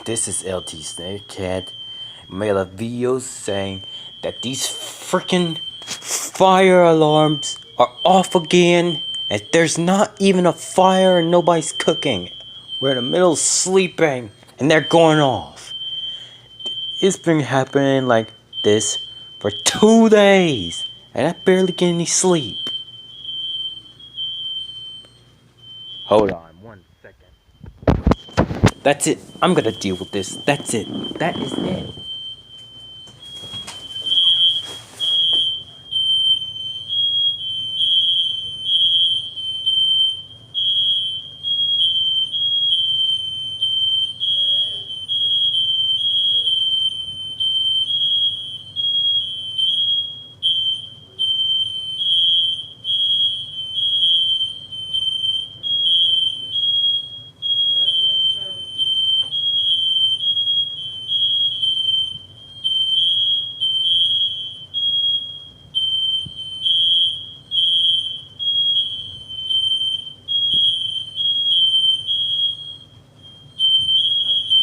This is LT Snakehead. Made a video saying that these freaking fire alarms are off again, and there's not even a fire and nobody's cooking. We're in the middle of sleeping and they're going off. It's been happening like this for 2 days, and I barely get any sleep. Hold on 1 second. That's it. I'm gonna deal with this. That's it. That is it.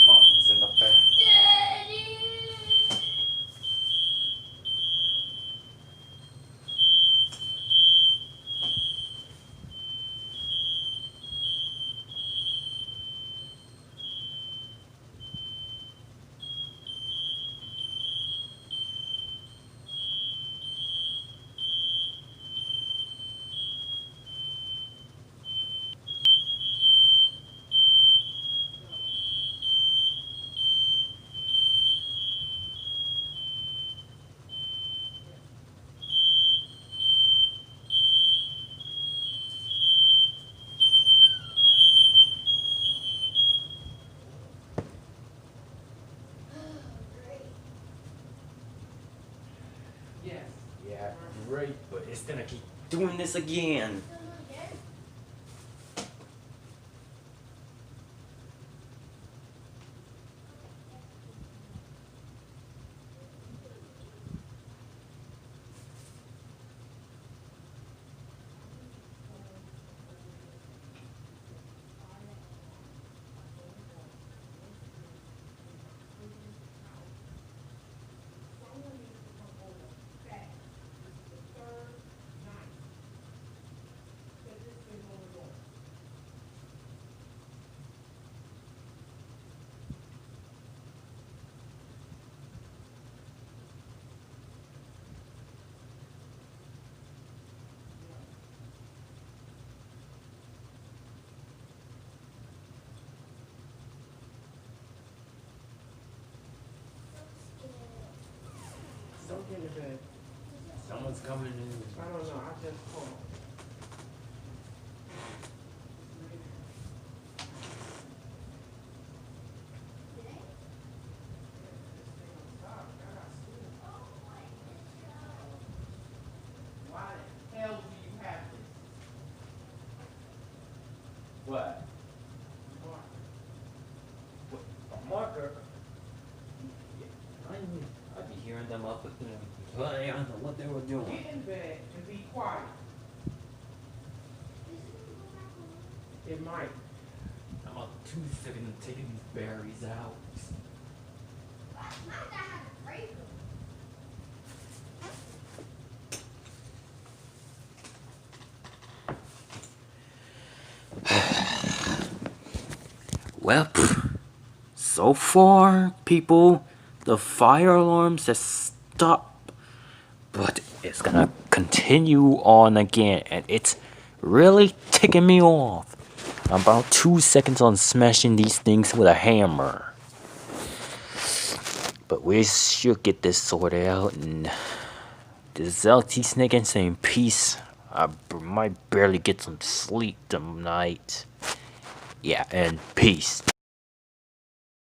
Mom's in the back. Yes. Yeah, great, but it's gonna keep doing this again. Don't get in bed. Someone's coming in. I don't know. I just called. Why the hell do you have this? What? What? A marker? I'd be hearing them up with them. Well, I don't know what they were doing. Get in bed and be quiet. It might. I'm about 2 seconds taking these berries out. Well, so far, people, the fire alarms have stopped, but it's gonna continue on again, and it's really ticking me off. I'm about 2 seconds on smashing these things with a hammer, but we should get this sorted out. And this LT Snake and saying peace. I might barely get some sleep tonight. Yeah, and peace.